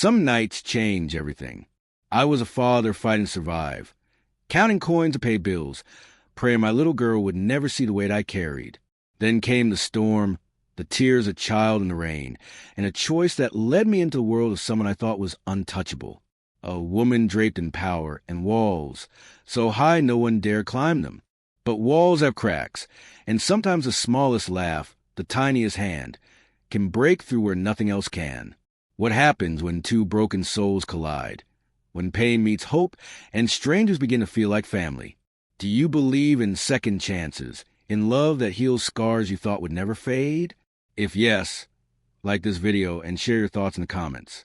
Some nights change everything. I was a father fighting to survive, counting coins to pay bills, praying my little girl would never see the weight I carried. Then came the storm, the tears of a child in the rain, and a choice that led me into the world of someone I thought was untouchable. A woman draped in power and walls, so high no one dare climb them. But walls have cracks, and sometimes the smallest laugh, the tiniest hand, can break through where nothing else can. What happens when two broken souls collide? When pain meets hope and strangers begin to feel like family? Do you believe in second chances, in love that heals scars you thought would never fade? If yes, like this video and share your thoughts in the comments.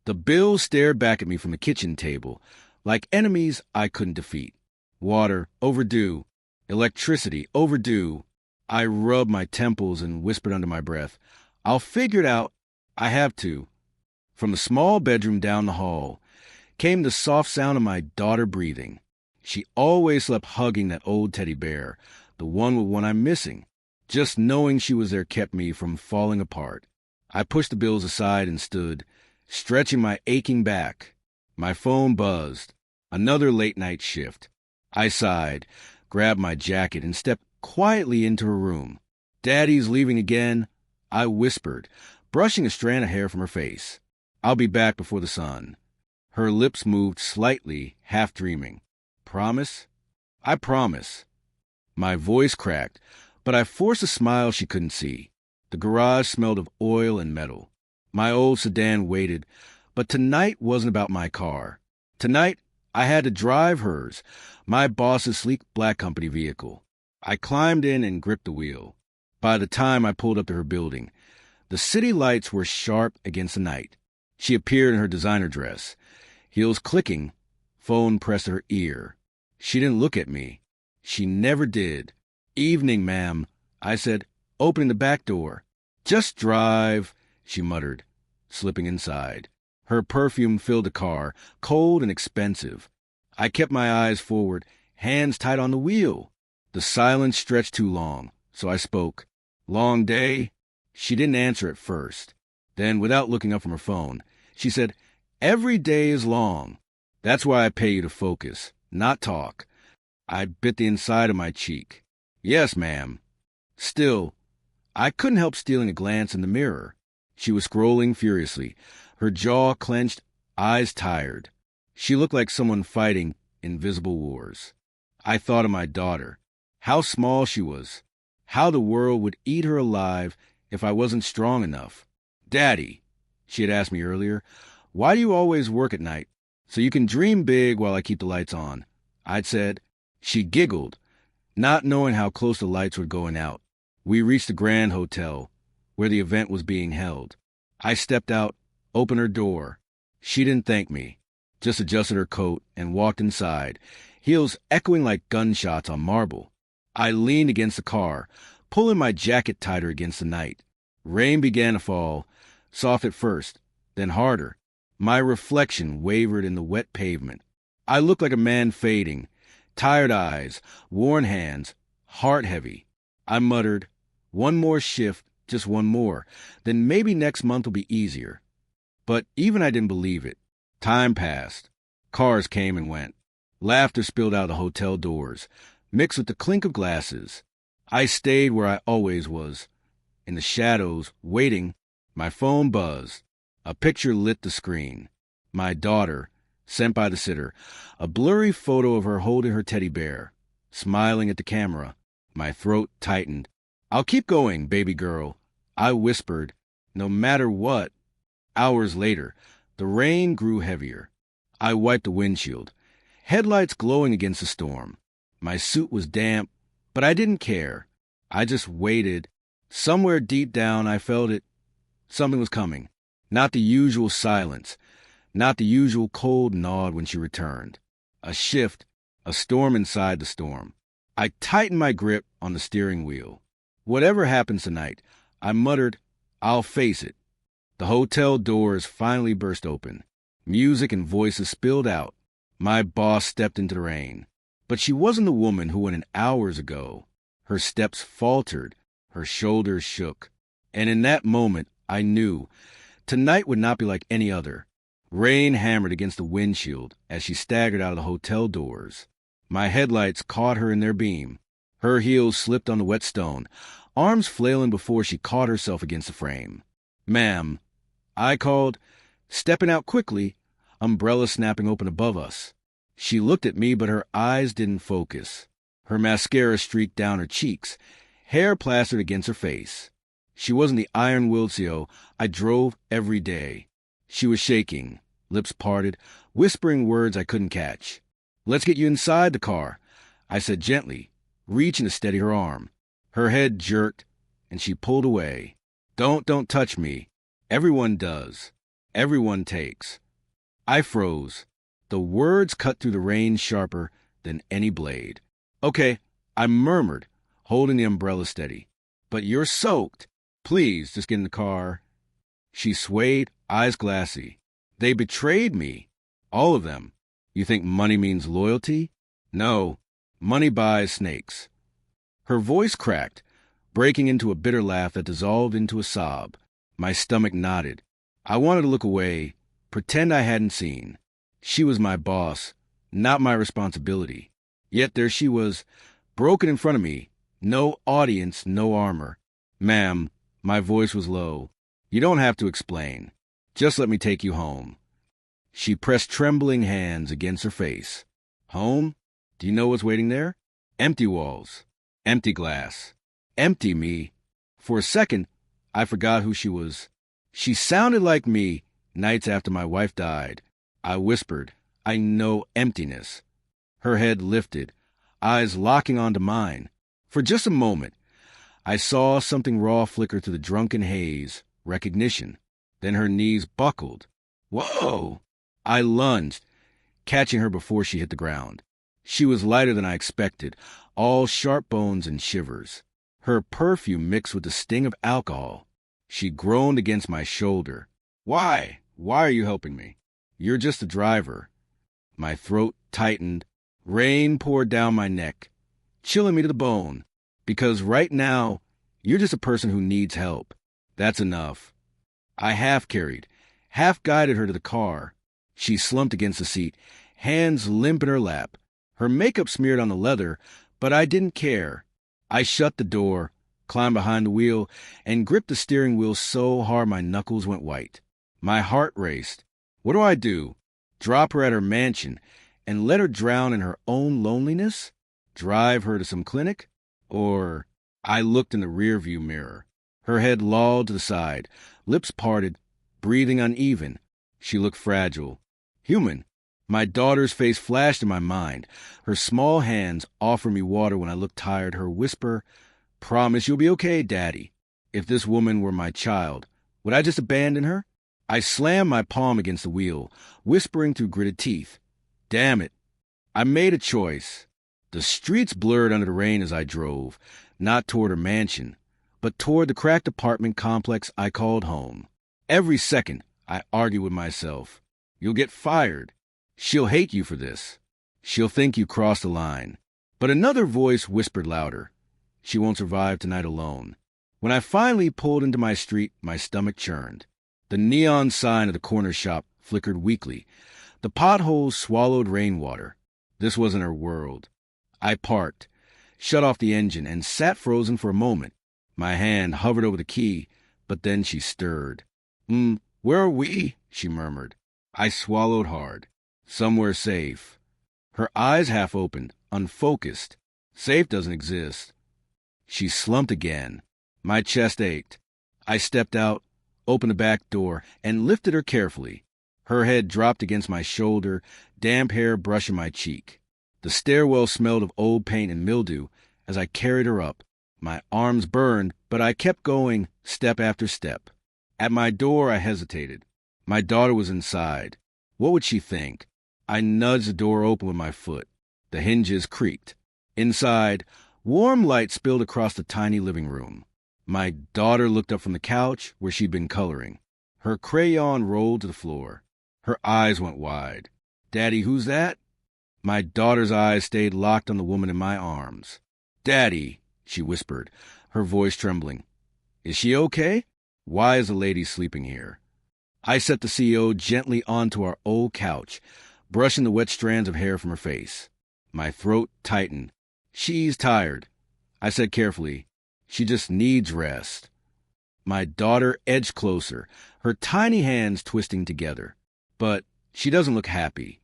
The bills stared back at me from the kitchen table, like enemies I couldn't defeat. Water, overdue. Electricity, overdue. I rubbed my temples and whispered under my breath, I'll figure it out. I have to. From the small bedroom down the hall came the soft sound of my daughter breathing. She always slept hugging that old teddy bear, the one I'm missing. Just knowing she was there kept me from falling apart. I pushed the bills aside and stood, stretching my aching back. My phone buzzed. Another late-night shift. I sighed, grabbed my jacket, and stepped quietly into her room. Daddy's leaving again, I whispered, brushing a strand of hair from her face. I'll be back before the sun. Her lips moved slightly, half dreaming. Promise? I promise. My voice cracked, but I forced a smile she couldn't see. The garage smelled of oil and metal. My old sedan waited, but tonight wasn't about my car. Tonight, I had to drive hers, my boss's sleek black company vehicle. I climbed in and gripped the wheel. By the time I pulled up to her building, the city lights were sharp against the night. She appeared in her designer dress, heels clicking, phone pressed to her ear. She didn't look at me. She never did. Evening, ma'am, I said, opening the back door. Just drive, she muttered, slipping inside. Her perfume filled the car, cold and expensive. I kept my eyes forward, hands tight on the wheel. The silence stretched too long, so I spoke. Long day? She didn't answer at first. Then, without looking up from her phone, she said, every day is long. That's why I pay you to focus, not talk. I bit the inside of my cheek. Yes, ma'am. Still, I couldn't help stealing a glance in the mirror. She was scrolling furiously, her jaw clenched, eyes tired. She looked like someone fighting invisible wars. I thought of my daughter, how small she was, how the world would eat her alive if I wasn't strong enough. Daddy, she had asked me earlier, why do you always work at night? So you can dream big while I keep the lights on. I'd said. She giggled, not knowing how close the lights were going out. We reached the Grand Hotel, where the event was being held. I stepped out, opened her door. She didn't thank me, just adjusted her coat and walked inside, heels echoing like gunshots on marble. I leaned against the car, pulling my jacket tighter against the night. Rain began to fall, soft at first, then harder. My reflection wavered in the wet pavement. I looked like a man fading, tired eyes, worn hands, heart heavy. I muttered, one more shift, just one more, then maybe next month will be easier. But even I didn't believe it. Time passed. Cars came and went. Laughter spilled out the hotel doors, mixed with the clink of glasses. I stayed where I always was, in the shadows, waiting. My phone buzzed. A picture lit the screen. My daughter, sent by the sitter, a blurry photo of her holding her teddy bear, smiling at the camera. My throat tightened. I'll keep going, baby girl, I whispered, no matter what. Hours later, the rain grew heavier. I wiped the windshield, headlights glowing against the storm. My suit was damp, but I didn't care. I just waited. Somewhere deep down, I felt it. Something was coming. Not the usual silence, not the usual cold nod when she returned. A shift, a storm inside the storm. I tightened my grip on the steering wheel. Whatever happens tonight, I muttered, I'll face it. The hotel doors finally burst open. Music and voices spilled out. My boss stepped into the rain. But she wasn't the woman who went in hours ago. Her steps faltered, her shoulders shook. And in that moment, I knew tonight would not be like any other. Rain hammered against the windshield as she staggered out of the hotel doors. My headlights caught her in their beam. Her heels slipped on the wet stone, arms flailing before she caught herself against the frame. "Ma'am," I called, stepping out quickly, umbrella snapping open above us. She looked at me, but her eyes didn't focus. Her mascara streaked down her cheeks, hair plastered against her face. She wasn't the iron Wilcio I drove every day. She was shaking, lips parted, whispering words I couldn't catch. "Let's get you inside the car," I said gently, reaching to steady her arm. Her head jerked, and she pulled away. Don't touch me. Everyone does. Everyone takes." I froze. The words cut through the rain sharper than any blade. "Okay," I murmured, holding the umbrella steady. "But you're soaked. Please, just get in the car." She swayed, eyes glassy. "They betrayed me. All of them. You think money means loyalty? No. Money buys snakes." Her voice cracked, breaking into a bitter laugh that dissolved into a sob. My stomach knotted. I wanted to look away, pretend I hadn't seen. She was my boss, not my responsibility. Yet there she was, broken in front of me. No audience, no armor. "Ma'am," my voice was low, "you don't have to explain. Just let me take you home." She pressed trembling hands against her face. "Home? Do you know what's waiting there? Empty walls. Empty glass. Empty me." For a second, I forgot who she was. She sounded like me nights after my wife died. I whispered, "I know emptiness." Her head lifted, eyes locking onto mine. For just a moment, I saw something raw flicker through the drunken haze, recognition. Then her knees buckled. "Whoa!" I lunged, catching her before she hit the ground. She was lighter than I expected, all sharp bones and shivers. Her perfume mixed with the sting of alcohol. She groaned against my shoulder. "Why? Why are you helping me? You're just a driver." My throat tightened. Rain poured down my neck, chilling me to the bone. "Because right now, you're just a person who needs help. That's enough." I half-carried, half-guided her to the car. She slumped against the seat, hands limp in her lap. Her makeup smeared on the leather, but I didn't care. I shut the door, climbed behind the wheel, and gripped the steering wheel so hard my knuckles went white. My heart raced. What do? Drop her at her mansion and let her drown in her own loneliness? Drive her to some clinic? Or... I looked in the rearview mirror. Her head lolled to the side, lips parted, breathing uneven. She looked fragile. Human. My daughter's face flashed in my mind. Her small hands offered me water when I looked tired. Her whisper, "Promise you'll be okay, Daddy." If this woman were my child, would I just abandon her? I slammed my palm against the wheel, whispering through gritted teeth. Damn it. I made a choice. The streets blurred under the rain as I drove, not toward her mansion, but toward the cracked apartment complex I called home. Every second, I argued with myself. You'll get fired. She'll hate you for this. She'll think you crossed the line. But another voice whispered louder. She won't survive tonight alone. When I finally pulled into my street, my stomach churned. The neon sign of the corner shop flickered weakly. The potholes swallowed rainwater. This wasn't her world. I parked, shut off the engine, and sat frozen for a moment. My hand hovered over the key, but then she stirred. Where are we?" she murmured. I swallowed hard. Somewhere safe. Her eyes half opened, unfocused. Safe doesn't exist. She slumped again. My chest ached. I stepped out, opened the back door, and lifted her carefully. Her head dropped against my shoulder, damp hair brushing my cheek. The stairwell smelled of old paint and mildew as I carried her up. My arms burned, but I kept going, step after step. At my door, I hesitated. My daughter was inside. What would she think? I nudged the door open with my foot. The hinges creaked. Inside, warm light spilled across the tiny living room. My daughter looked up from the couch where she'd been coloring. Her crayon rolled to the floor. Her eyes went wide. "Daddy, who's that?" My daughter's eyes stayed locked on the woman in my arms. "Daddy," she whispered, her voice trembling. "Is she okay? Why is the lady sleeping here?" I set the CEO gently onto our old couch, brushing the wet strands of hair from her face. My throat tightened. She's tired, I said carefully. She just needs rest. My daughter edged closer, her tiny hands twisting together. But she doesn't look happy.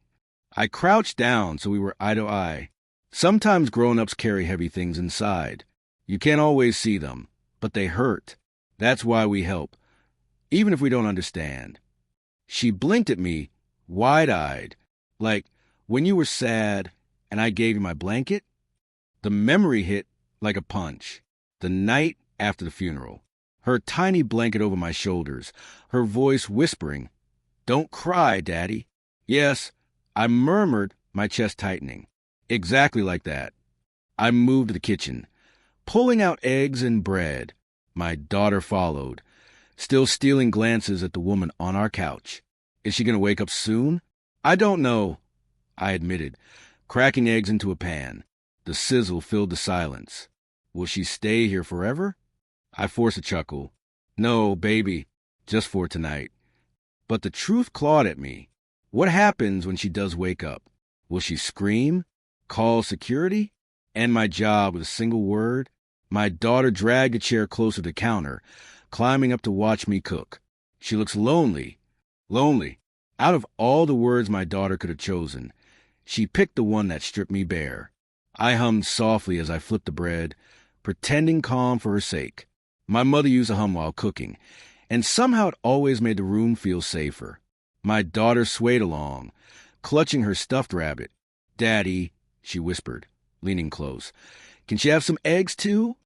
I crouched down so we were eye to eye. Sometimes grown-ups carry heavy things inside. You can't always see them, but they hurt. That's why we help, even if we don't understand. She blinked at me, wide-eyed, like when you were sad and I gave you my blanket. The memory hit like a punch. The night after the funeral. Her tiny blanket over my shoulders, her voice whispering, "Don't cry, Daddy." Yes, I murmured, my chest tightening. Exactly like that. I moved to the kitchen, pulling out eggs and bread. My daughter followed, still stealing glances at the woman on our couch. Is she going to wake up soon? I don't know, I admitted, cracking eggs into a pan. The sizzle filled the silence. Will she stay here forever? I forced a chuckle. No, baby, just for tonight. But the truth clawed at me. What happens when she does wake up? Will she scream? Call security? End my job with a single word? My daughter dragged a chair closer to the counter, climbing up to watch me cook. She looks lonely. Lonely. Out of all the words my daughter could have chosen, she picked the one that stripped me bare. I hummed softly as I flipped the bread, pretending calm for her sake. My mother used to hum while cooking, and somehow it always made the room feel safer. My daughter swayed along, clutching her stuffed rabbit. "Daddy," she whispered, leaning close. "Can she have some eggs, too?"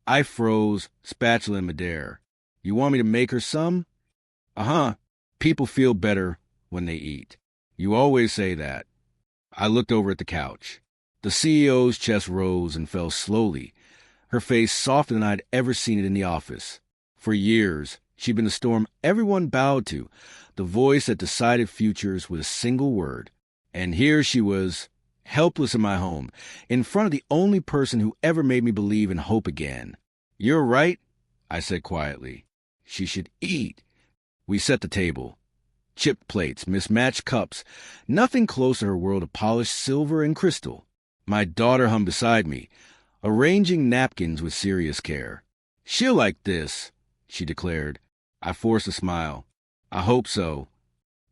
I froze, spatula in midair. "You want me to make her some?" "Uh-huh. People feel better when they eat. You always say that." I looked over at the couch. The CEO's chest rose and fell slowly, her face softer than I'd ever seen it in the office. For years, she'd been the storm everyone bowed to, the voice that decided futures with a single word. And here she was, helpless in my home, in front of the only person who ever made me believe in hope again. "You're right," I said quietly. "She should eat." We set the table. Chipped plates, mismatched cups, nothing close to her world of polished silver and crystal. My daughter hummed beside me, arranging napkins with serious care. "She'll like this," she declared. I forced a smile. I hope so.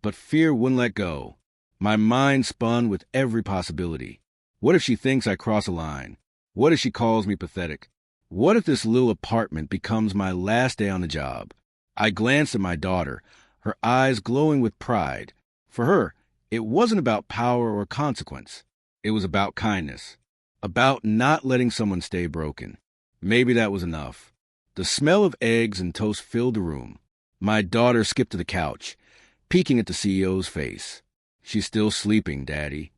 But fear wouldn't let go. My mind spun with every possibility. What if she thinks I cross a line? What if she calls me pathetic? What if this little apartment becomes my last day on the job? I glanced at my daughter, her eyes glowing with pride. For her, it wasn't about power or consequence. It was about kindness. About not letting someone stay broken. Maybe that was enough. The smell of eggs and toast filled the room. My daughter skipped to the couch, peeking at the CEO's face. "She's still sleeping, Daddy."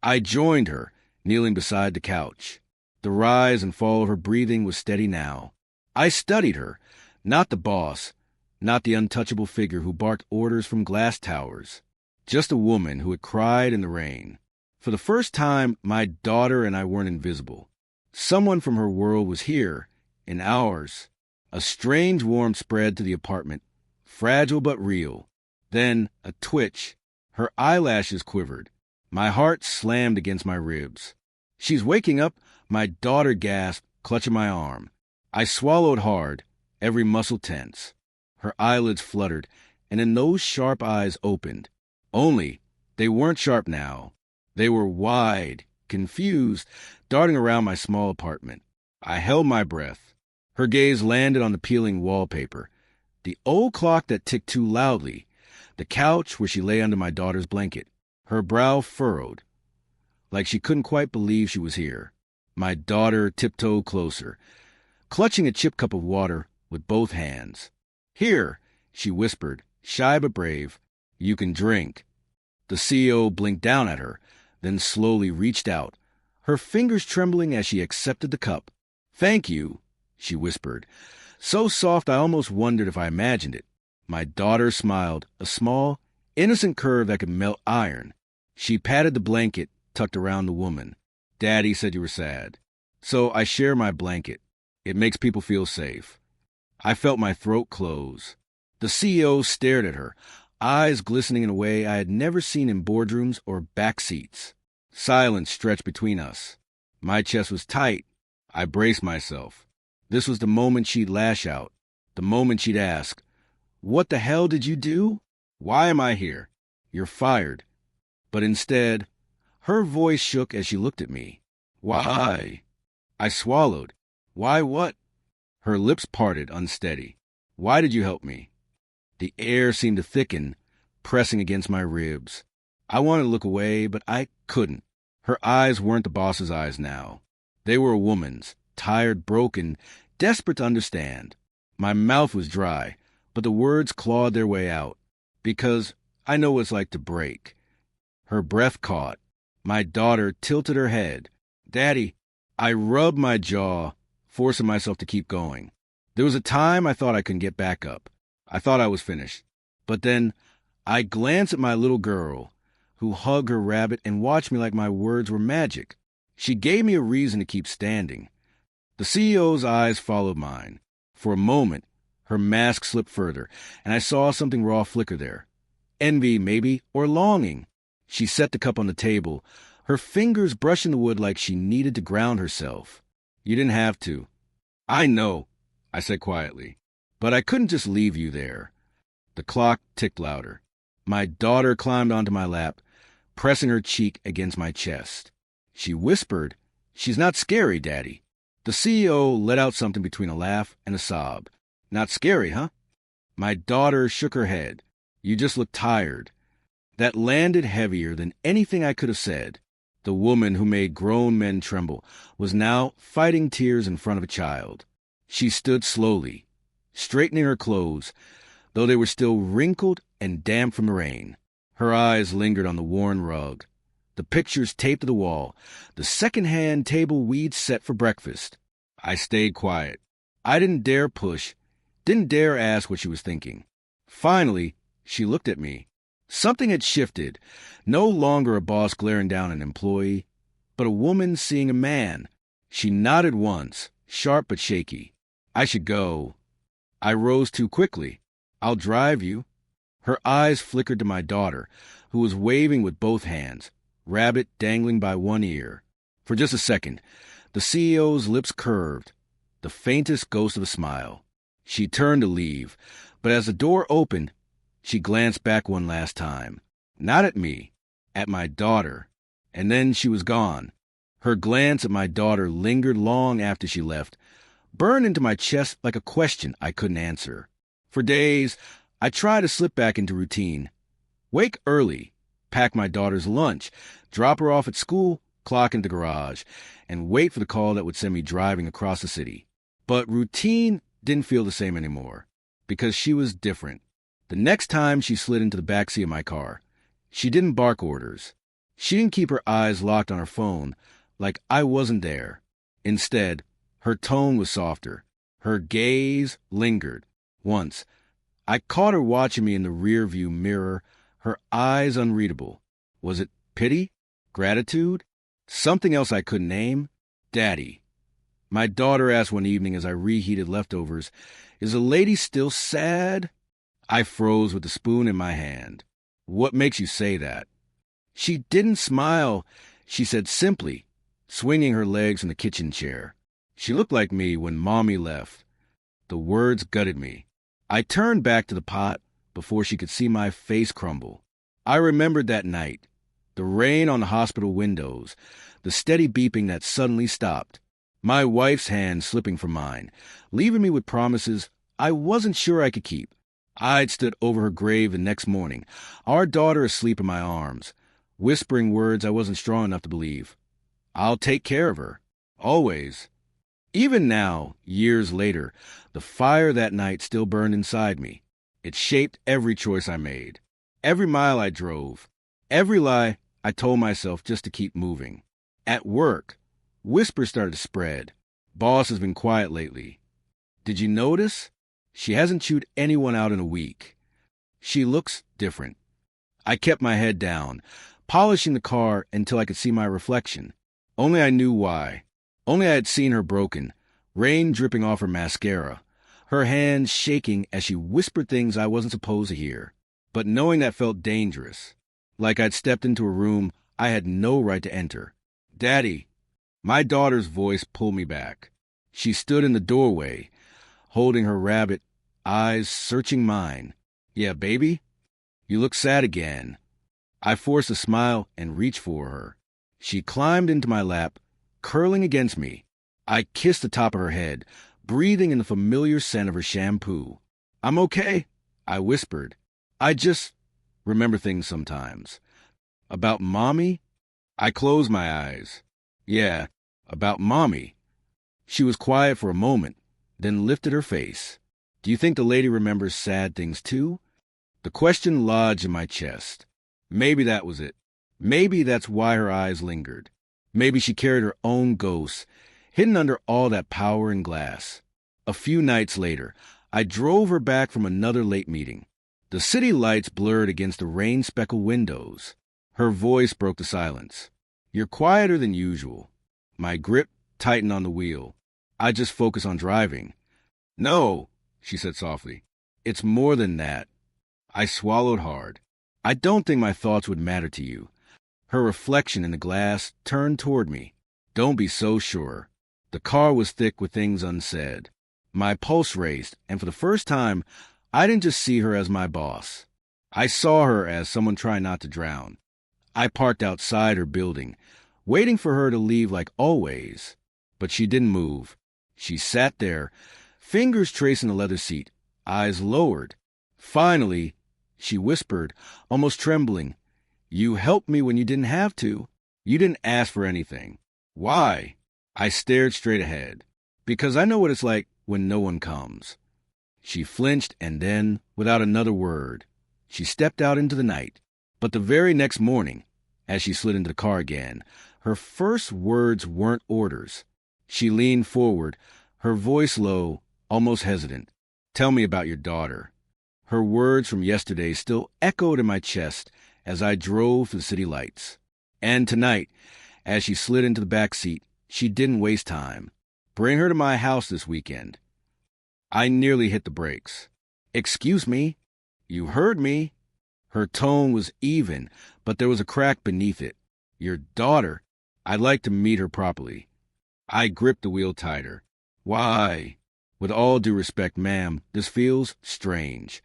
I joined her, kneeling beside the couch. The rise and fall of her breathing was steady now. I studied her, not the boss, not the untouchable figure who barked orders from glass towers. Just a woman who had cried in the rain. For the first time, my daughter and I weren't invisible. Someone from her world was here, in ours. A strange warmth spread to the apartment, fragile but real. Then a twitch. Her eyelashes quivered. My heart slammed against my ribs. "She's waking up," my daughter gasped, clutching my arm. I swallowed hard, every muscle tense. Her eyelids fluttered, and then those sharp eyes opened. Only, they weren't sharp now. They were wide, confused, darting around my small apartment. I held my breath. Her gaze landed on the peeling wallpaper, the old clock that ticked too loudly, the couch where she lay under my daughter's blanket, her brow furrowed, like she couldn't quite believe she was here. My daughter tiptoed closer, clutching a chipped cup of water with both hands. "Here," she whispered, shy but brave. "You can drink." The CEO blinked down at her, then slowly reached out, her fingers trembling as she accepted the cup. "Thank you," she whispered, so soft I almost wondered if I imagined it. My daughter smiled, a small, innocent curve that could melt iron. She patted the blanket tucked around the woman. "Daddy said you were sad. So I share my blanket. It makes people feel safe." I felt my throat close. The CEO stared at her, eyes glistening in a way I had never seen in boardrooms or back seats. Silence stretched between us. My chest was tight. I braced myself. This was the moment she'd lash out, the moment she'd ask, "What the hell did you do? Why am I here? You're fired." But instead, her voice shook as she looked at me. "Why?" I swallowed. "Why what?" Her lips parted, unsteady. "Why did you help me?" The air seemed to thicken, pressing against my ribs. I wanted to look away, but I couldn't. Her eyes weren't the boss's eyes now. They were a woman's, tired, broken, desperate to understand. My mouth was dry, but the words clawed their way out, because I know what it's like to break. Her breath caught. My daughter tilted her head. "Daddy." I rubbed my jaw, forcing myself to keep going. There was a time I thought I couldn't get back up. I thought I was finished. But then I glanced at my little girl, who hugged her rabbit and watched me like my words were magic. She gave me a reason to keep standing. The CEO's eyes followed mine. For a moment, her mask slipped further, and I saw something raw flicker there. Envy, maybe, or longing. She set the cup on the table, her fingers brushing the wood like she needed to ground herself. "You didn't have to." "I know," I said quietly. "But I couldn't just leave you there." The clock ticked louder. My daughter climbed onto my lap, pressing her cheek against my chest. She whispered, "She's not scary, Daddy." The CEO let out something between a laugh and a sob. "Not scary, huh?" My daughter shook her head. "You just look tired." That landed heavier than anything I could have said. The woman who made grown men tremble was now fighting tears in front of a child. She stood slowly, straightening her clothes, though they were still wrinkled and damp from the rain. Her eyes lingered on the worn rug, the pictures taped to the wall, the second-hand table we'd set for breakfast. I stayed quiet. I didn't dare push, didn't dare ask what she was thinking. Finally, she looked at me. Something had shifted. No longer a boss glaring down an employee, but a woman seeing a man. She nodded once, sharp but shaky. "I should go." I rose too quickly. "I'll drive you." Her eyes flickered to my daughter, who was waving with both hands, rabbit dangling by one ear. For just a second, the CEO's lips curved, the faintest ghost of a smile. She turned to leave, but as the door opened, she glanced back one last time. Not at me, at my daughter. And then she was gone. Her glance at my daughter lingered long after she left, burned into my chest like a question I couldn't answer. For days, I tried to slip back into routine. Wake early, pack my daughter's lunch, drop her off at school, clock into the garage, and wait for the call that would send me driving across the city. But routine didn't feel the same anymore, because she was different. The next time she slid into the backseat of my car, she didn't bark orders. She didn't keep her eyes locked on her phone like I wasn't there. Instead, her tone was softer. Her gaze lingered. Once, I caught her watching me in the rearview mirror, her eyes unreadable. Was it pity? Gratitude? Something else I couldn't name? "Daddy." My daughter asked one evening as I reheated leftovers, "Is the lady still sad?" I froze with the spoon in my hand. "What makes you say that?" She didn't smile. She said simply, swinging her legs in the kitchen chair, "She looked like me when Mommy left." The words gutted me. I turned back to the pot before she could see my face crumble. I remembered that night, the rain on the hospital windows, the steady beeping that suddenly stopped, my wife's hand slipping from mine, leaving me with promises I wasn't sure I could keep. I'd stood over her grave the next morning, our daughter asleep in my arms, whispering words I wasn't strong enough to believe. "I'll take care of her. Always." Even now, years later, the fire that night still burned inside me. It shaped every choice I made, every mile I drove, every lie I told myself just to keep moving. At work, whispers started to spread. "Boss has been quiet lately. Did you notice? She hasn't chewed anyone out in a week. She looks different." I kept my head down, polishing the car until I could see my reflection. Only I knew why. Only I had seen her broken, rain dripping off her mascara, her hands shaking as she whispered things I wasn't supposed to hear. but knowing that felt dangerous, like I'd stepped into a room I had no right to enter. "Daddy." My daughter's voice pulled me back. She stood in the doorway, holding her rabbit eyes searching mine. "Yeah, baby? You look sad again." I forced a smile and reached for her. She climbed into my lap, curling against me. I kissed the top of her head, breathing in the familiar scent of her shampoo. "I'm okay," I whispered. "I just remember things sometimes." "About Mommy?" I closed my eyes. "Yeah, about Mommy." She was quiet for a moment, then lifted her face. "Do you think the lady remembers sad things too?" The question lodged in my chest. Maybe that was it. Maybe that's why her eyes lingered. Maybe she carried her own ghost, hidden under all that power and glass. A few nights later, I drove her back from another late meeting. The city lights blurred against the rain-speckled windows. Her voice broke the silence. "You're quieter than usual." My grip tightened on the wheel. "I just focus on driving." "No," she said softly. "It's more than that." I swallowed hard. "I don't think my thoughts would matter to you." Her reflection in the glass turned toward me. "Don't be so sure." The car was thick with things unsaid. My pulse raced, and for the first time, I didn't just see her as my boss. I saw her as someone trying not to drown. I parked outside her building, waiting for her to leave like always. But she didn't move. She sat there, fingers tracing the leather seat, eyes lowered. Finally, she whispered, almost trembling, "You helped me when you didn't have to. You didn't ask for anything." "Why?" I stared straight ahead. "Because I know what it's like when no one comes." She flinched, and then, without another word, she stepped out into the night. But the very next morning, as she slid into the car again, her first words weren't orders. She leaned forward, her voice low, almost hesitant. "Tell me about your daughter." Her words from yesterday still echoed in my chest as I drove through the city lights. And tonight, as she slid into the back seat, she didn't waste time. "Bring her to my house this weekend." I nearly hit the brakes. "Excuse me?" "You heard me." Her tone was even, but there was a crack beneath it. "Your daughter. I'd like to meet her properly." I gripped the wheel tighter. "Why?" "With all due respect, ma'am, this feels strange."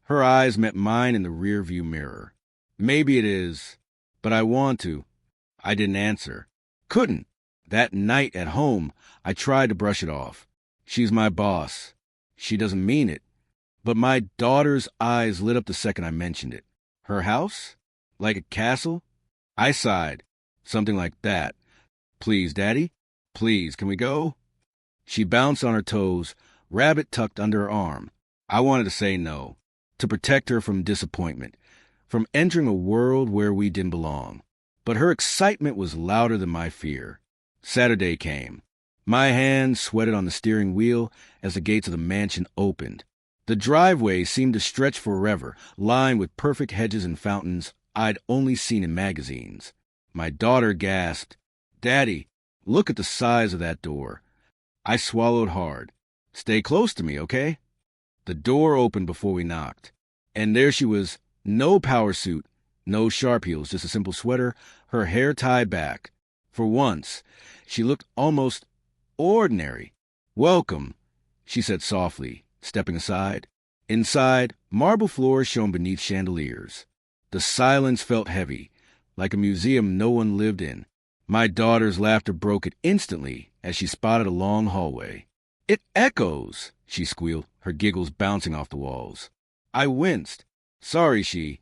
Her eyes met mine in the rearview mirror. "Maybe it is, but I want to." I didn't answer. Couldn't. That night at home, I tried to brush it off. She's my boss. She doesn't mean it. But my daughter's eyes lit up the second I mentioned it. "Her house? Like a castle?" I sighed. "Something like that." "Please, Daddy? Please, can we go?" She bounced on her toes, rabbit tucked under her arm. I wanted to say no, to protect her from disappointment, from entering a world where we didn't belong. But her excitement was louder than my fear. Saturday came. My hands sweated on the steering wheel as the gates of the mansion opened. The driveway seemed to stretch forever, lined with perfect hedges and fountains I'd only seen in magazines. My daughter gasped, "Daddy, look at the size of that door." I swallowed hard. "Stay close to me, okay?" The door opened before we knocked. And there she was, no power suit, no sharp heels, just a simple sweater, her hair tied back. For once, she looked almost ordinary. "Welcome," she said softly, stepping aside. Inside, marble floors shone beneath chandeliers. The silence felt heavy, like a museum no one lived in. My daughter's laughter broke it instantly as she spotted a long hallway. "It echoes," she squealed, her giggles bouncing off the walls. I winced. "Sorry, she—"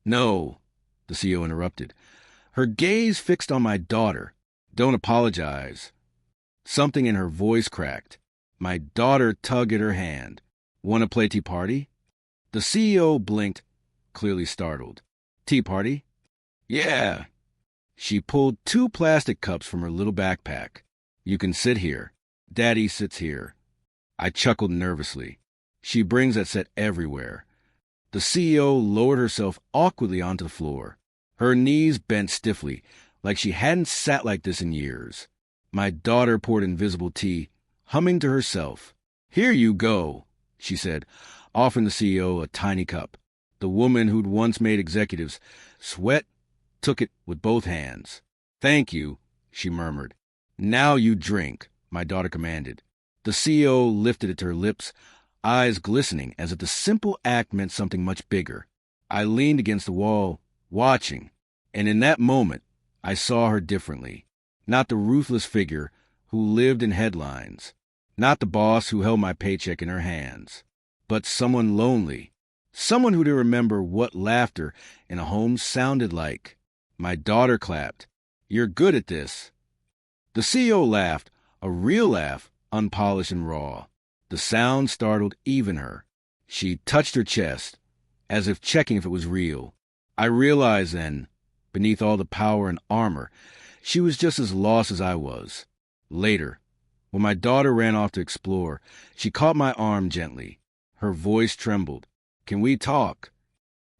"No," the CEO interrupted, her gaze fixed on my daughter. "Don't apologize." Something in her voice cracked. My daughter tugged at her hand. "Want to play tea party?" The CEO blinked, clearly startled. "Tea party?" "Yeah." She pulled 2 plastic cups from her little backpack. "You can sit here. Daddy sits here." I chuckled nervously. She brings that set everywhere. The CEO lowered herself awkwardly onto the floor. Her knees bent stiffly, like she hadn't sat like this in years. My daughter poured invisible tea, humming to herself. "Here you go," she said, offering the CEO a tiny cup. The woman who'd once made executives sweat took it with both hands. "Thank you," she murmured. "Now you drink," my daughter commanded. The CEO lifted it to her lips, eyes glistening as if the simple act meant something much bigger. I leaned against the wall, watching, and in that moment, I saw her differently. Not the ruthless figure who lived in headlines, not the boss who held my paycheck in her hands, but someone lonely, someone who didn't remember what laughter in a home sounded like. My daughter clapped. "You're good at this." The CEO laughed, a real laugh, unpolished and raw. The sound startled even her. She touched her chest, as if checking if it was real. I realized then, beneath all the power and armor, she was just as lost as I was. Later, when my daughter ran off to explore, she caught my arm gently. Her voice trembled. "Can we talk?"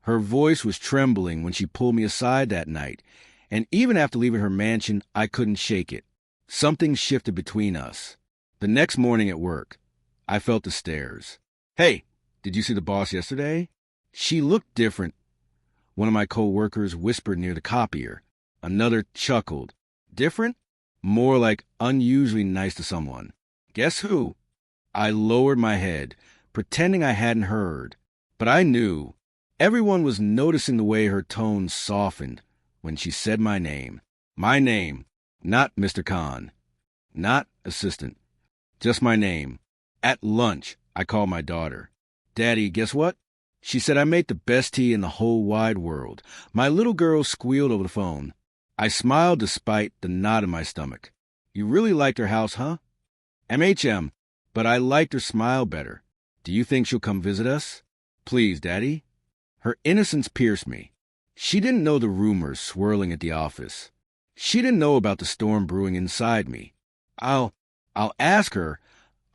Her voice was trembling when she pulled me aside that night, and even after leaving her mansion, I couldn't shake it. Something shifted between us. The next morning at work, I felt the stares. "Hey, did you see the boss yesterday?" She looked different. One of my co-workers whispered near the copier. Another chuckled. Different? More like unusually nice to someone. "Guess who?" I lowered my head, pretending I hadn't heard. But I knew. Everyone was noticing the way her tone softened when she said my name. My name. Not Mr. Khan. Not assistant. Just my name. At lunch, I called my daughter. "Daddy, guess what?" She said I made the best tea in the whole wide world. My little girl squealed over the phone. I smiled despite the knot in my stomach. "You really liked her house, huh?" "MHM, but I liked her smile better. Do you think she'll come visit us?" "Please, Daddy." Her innocence pierced me. She didn't know the rumors swirling at the office. She didn't know about the storm brewing inside me. I'll ask her,"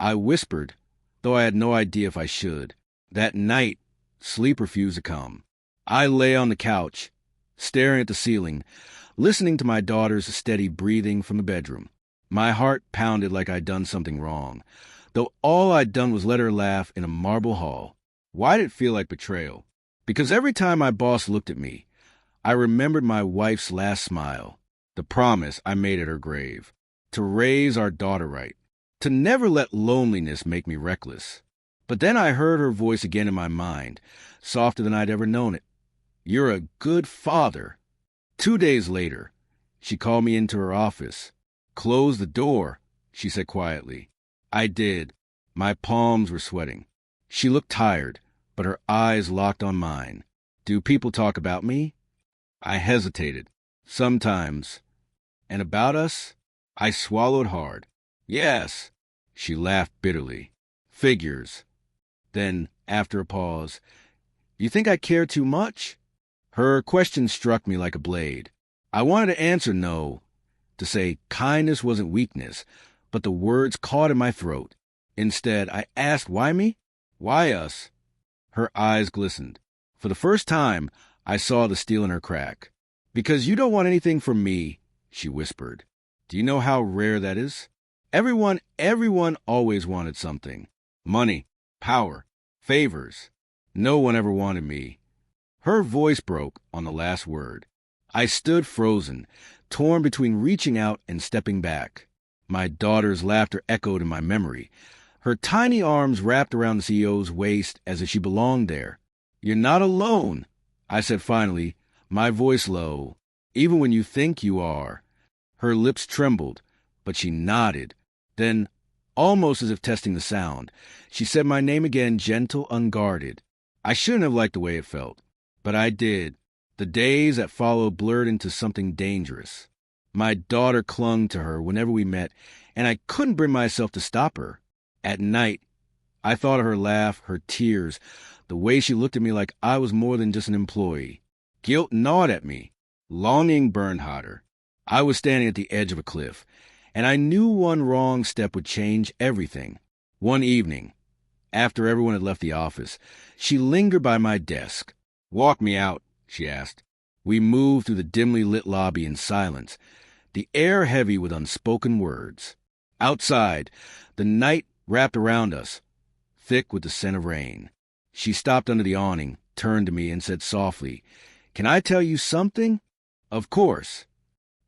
I whispered, though I had no idea if I should. That night, sleep refused to come. I lay on the couch, staring at the ceiling, listening to my daughter's steady breathing from the bedroom. My heart pounded like I'd done something wrong, though all I'd done was let her laugh in a marble hall. Why did it feel like betrayal? Because every time my boss looked at me, I remembered my wife's last smile, the promise I made at her grave, to raise our daughter right, to never let loneliness make me reckless. But then I heard her voice again in my mind, softer than I'd ever known it. "You're a good father." 2 days later, she called me into her office. "Close the door," she said quietly. I did. My palms were sweating. She looked tired, but her eyes locked on mine. "Do people talk about me?" I hesitated. "Sometimes." "And about us?" I swallowed hard. "Yes." She laughed bitterly. "Figures." Then, after a pause, "You think I care too much?" Her question struck me like a blade. I wanted to answer no, to say kindness wasn't weakness, but the words caught in my throat. Instead, I asked, "Why me? Why us?" Her eyes glistened. For the first time, I saw the steel in her crack. "Because you don't want anything from me," she whispered. "Do you know how rare that is? Everyone always wanted something. Money, power, favors. No one ever wanted me." Her voice broke on the last word. I stood frozen, torn between reaching out and stepping back. My daughter's laughter echoed in my memory. Her tiny arms wrapped around the CEO's waist as if she belonged there. "You're not alone," I said finally, my voice low. "Even when you think you are." Her lips trembled, but she nodded. Then, almost as if testing the sound, she said my name again, gentle, unguarded. I shouldn't have liked the way it felt, but I did. The days that followed blurred into something dangerous. My daughter clung to her whenever we met, and I couldn't bring myself to stop her. At night, I thought of her laugh, her tears, the way she looked at me like I was more than just an employee. Guilt gnawed at me. Longing burned hotter. I was standing at the edge of a cliff, and I knew one wrong step would change everything. One evening, after everyone had left the office, she lingered by my desk. "Walk me out," she asked. We moved through the dimly lit lobby in silence, the air heavy with unspoken words. Outside, the night wrapped around us, thick with the scent of rain. She stopped under the awning, turned to me and said softly, "Can I tell you something?" "Of course."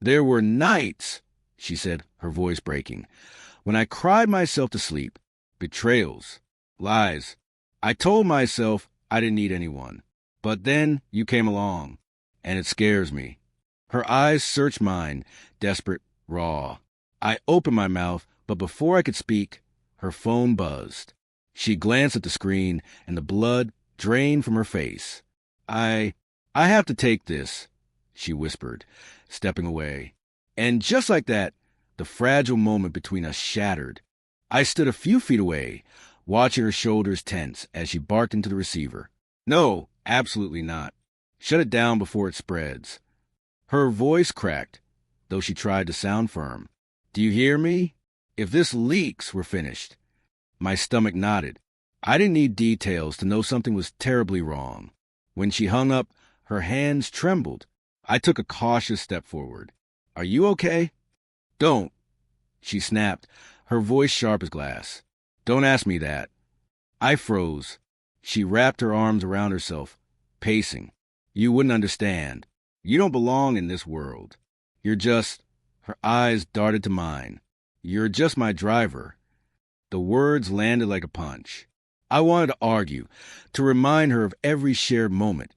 "There were nights," she said, her voice breaking, "when I cried myself to sleep. Betrayals. Lies. I told myself I didn't need anyone. But then you came along, and it scares me." Her eyes searched mine, desperate, raw. I opened my mouth, but before I could speak, her phone buzzed. She glanced at the screen, and the blood drained from her face. I have to take this," she whispered, stepping away. And just like that, the fragile moment between us shattered. I stood a few feet away, watching her shoulders tense as she barked into the receiver. "No, absolutely not. Shut it down before it spreads." Her voice cracked, though she tried to sound firm. "Do you hear me? If this leaks, we're finished." My stomach knotted. I didn't need details to know something was terribly wrong. When she hung up, her hands trembled. I took a cautious step forward. "Are you okay?" "Don't," she snapped, her voice sharp as glass. "Don't ask me that." I froze. She wrapped her arms around herself, pacing. "You wouldn't understand. You don't belong in this world. You're just—" Her eyes darted to mine. "You're just my driver." The words landed like a punch. I wanted to argue, to remind her of every shared moment,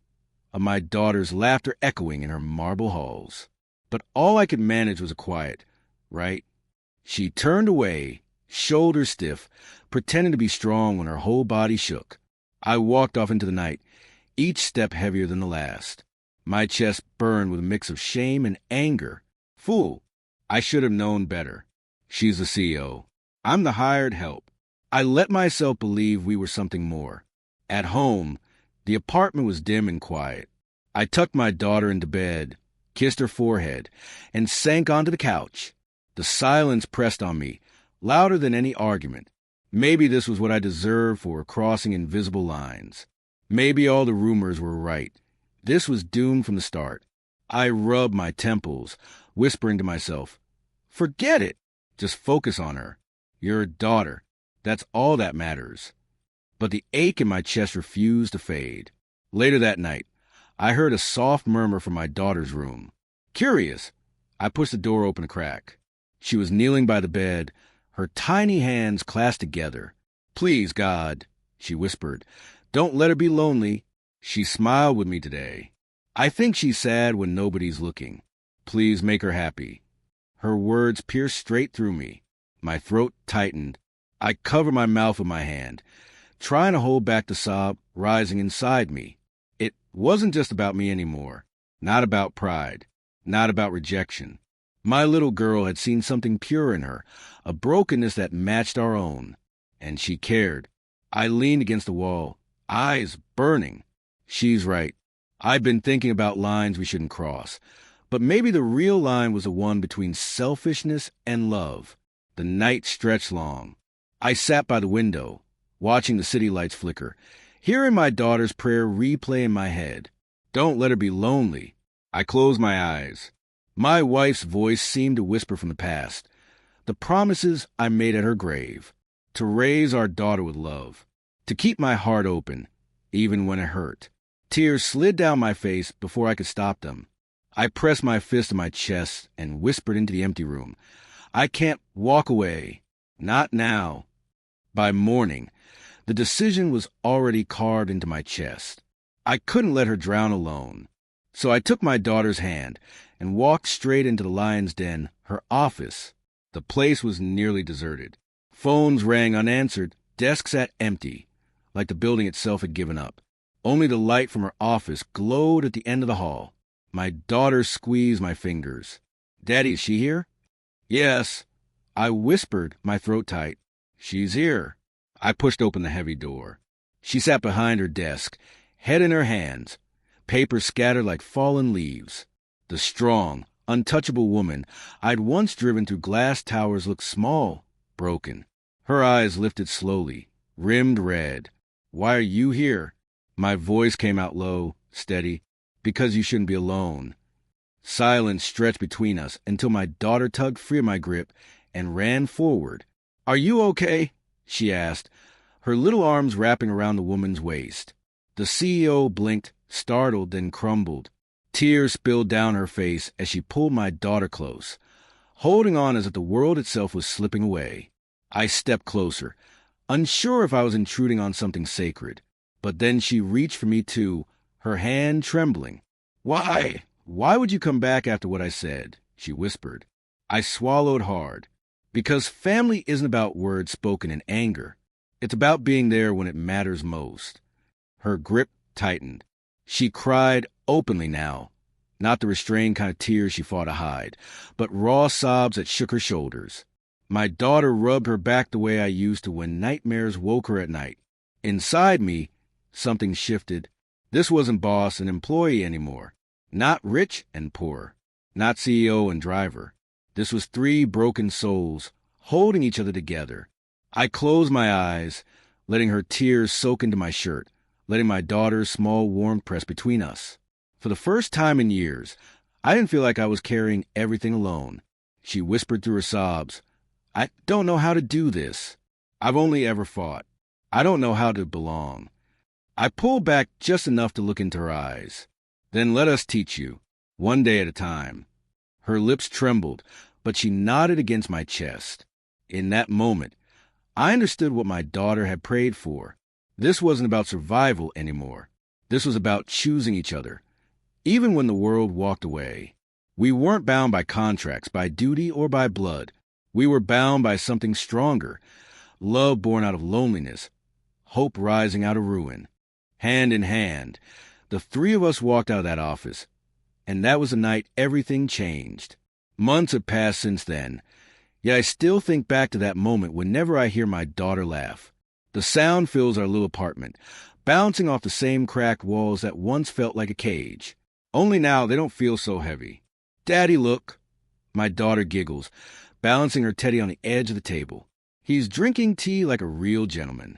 of my daughter's laughter echoing in her marble halls. But all I could manage was a quiet, "Right?" She turned away, shoulders stiff, pretending to be strong when her whole body shook. I walked off into the night, each step heavier than the last. My chest burned with a mix of shame and anger. Fool! I should have known better. She's the CEO. I'm the hired help. I let myself believe we were something more. At home, the apartment was dim and quiet. I tucked my daughter into bed, kissed her forehead, and sank onto the couch. The silence pressed on me, louder than any argument. Maybe this was what I deserved for crossing invisible lines. Maybe all the rumors were right. This was doomed from the start. I rubbed my temples, whispering to myself, "Forget it. Just focus on her. You're a daughter. That's all that matters." But the ache in my chest refused to fade. Later that night, I heard a soft murmur from my daughter's room. Curious, I pushed the door open a crack. She was kneeling by the bed, her tiny hands clasped together. "Please, God," she whispered, "don't let her be lonely. She smiled with me today. I think she's sad when nobody's looking. Please make her happy." Her words pierced straight through me. My throat tightened. I covered my mouth with my hand, trying to hold back the sob rising inside me. It wasn't just about me anymore. Not about pride. Not about rejection. My little girl had seen something pure in her, a brokenness that matched our own. And she cared. I leaned against the wall, eyes burning. She's right. I've been thinking about lines we shouldn't cross. But maybe the real line was the one between selfishness and love. The night stretched long. I sat by the window, watching the city lights flicker, hearing my daughter's prayer replay in my head. "Don't let her be lonely." I closed my eyes. My wife's voice seemed to whisper from the past. The promises I made at her grave. To raise our daughter with love. To keep my heart open, even when it hurt. Tears slid down my face before I could stop them. I pressed my fist to my chest and whispered into the empty room, "I can't walk away. Not now." By morning, the decision was already carved into my chest. I couldn't let her drown alone. So I took my daughter's hand and walked straight into the lion's den, her office. The place was nearly deserted. Phones rang unanswered, desks sat empty, like the building itself had given up. Only the light from her office glowed at the end of the hall. My daughter squeezed my fingers. "Daddy, is she here?" "Yes." I whispered, my throat tight. "She's here." I pushed open the heavy door. She sat behind her desk, head in her hands, papers scattered like fallen leaves. The strong, untouchable woman I'd once driven through glass towers looked small, broken. Her eyes lifted slowly, rimmed red. "Why are you here?" My voice came out low, steady. "Because you shouldn't be alone." Silence stretched between us until my daughter tugged free of my grip and ran forward. "Are you okay?" she asked, her little arms wrapping around the woman's waist. The CEO blinked, startled, then crumbled. Tears spilled down her face as she pulled my daughter close, holding on as if the world itself was slipping away. I stepped closer, unsure if I was intruding on something sacred. But then she reached for me too, her hand trembling. "Why? Why would you come back after what I said?" she whispered. I swallowed hard. Because family isn't about words spoken in anger. It's about being there when it matters most. Her grip tightened. She cried openly now, not the restrained kind of tears she fought to hide, but raw sobs that shook her shoulders. My daughter rubbed her back the way I used to when nightmares woke her at night. Inside me, something shifted. This wasn't boss and employee anymore. Not rich and poor. Not CEO and driver. This was three broken souls, holding each other together. I closed my eyes, letting her tears soak into my shirt, letting my daughter's small warmth press between us. For the first time in years, I didn't feel like I was carrying everything alone. She whispered through her sobs, "I don't know how to do this. I've only ever fought. I don't know how to belong." I pulled back just enough to look into her eyes. "Then let us teach you, one day at a time." Her lips trembled, but she nodded against my chest. In that moment, I understood what my daughter had prayed for. This wasn't about survival anymore. This was about choosing each other, even when the world walked away. We weren't bound by contracts, by duty, or by blood. We were bound by something stronger, love born out of loneliness, hope rising out of ruin. Hand in hand, the three of us walked out of that office, and that was the night everything changed. Months have passed since then, yet I still think back to that moment whenever I hear my daughter laugh. The sound fills our little apartment, bouncing off the same cracked walls that once felt like a cage. Only now they don't feel so heavy. "Daddy, look." My daughter giggles, balancing her teddy on the edge of the table. "He's drinking tea like a real gentleman."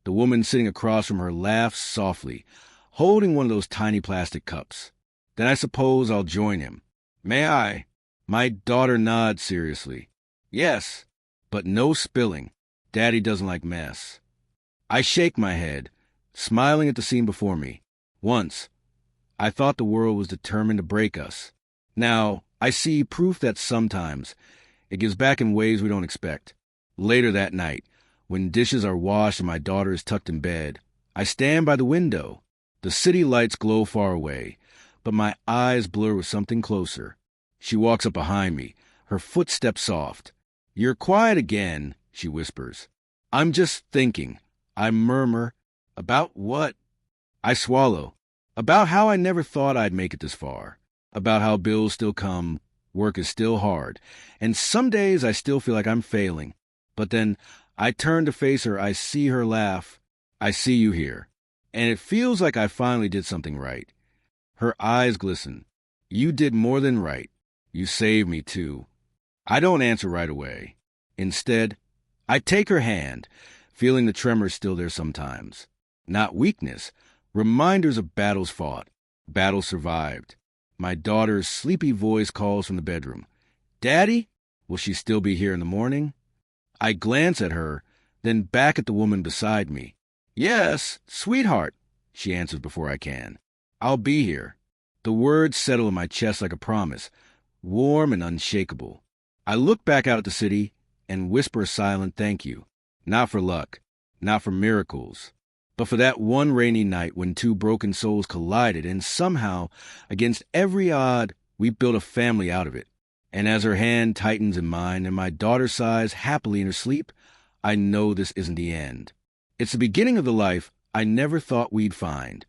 The woman sitting across from her laughs softly, holding one of those tiny plastic cups. "Then I suppose I'll join him." "May I?" My daughter nods seriously. "Yes, but no spilling. Daddy doesn't like mess." I shake my head, smiling at the scene before me. Once, I thought the world was determined to break us. Now, I see proof that sometimes it gives back in ways we don't expect. Later that night, when dishes are washed and my daughter is tucked in bed, I stand by the window. The city lights glow far away, but my eyes blur with something closer. She walks up behind me, her footsteps soft. "You're quiet again," she whispers. "I'm just thinking." I murmur. "About what?" I swallow. About how I never thought I'd make it this far. About how bills still come, work is still hard, and some days I still feel like I'm failing. But then I turn to face her, I see her laugh. "I see you here. And it feels like I finally did something right." Her eyes glisten. "You did more than right. You saved me, too." I don't answer right away. Instead, I take her hand, feeling the tremors still there sometimes. Not weakness, reminders of battles fought, battles survived. My daughter's sleepy voice calls from the bedroom. "Daddy, will she still be here in the morning?" I glance at her, then back at the woman beside me. "Yes, sweetheart," she answers before I can. "I'll be here." The words settle in my chest like a promise, warm and unshakable. I look back out at the city and whisper a silent thank you. Not for luck, not for miracles, but for that one rainy night when two broken souls collided and somehow, against every odd, we built a family out of it. And as her hand tightens in mine and my daughter sighs happily in her sleep, I know this isn't the end. It's the beginning of the life I never thought we'd find.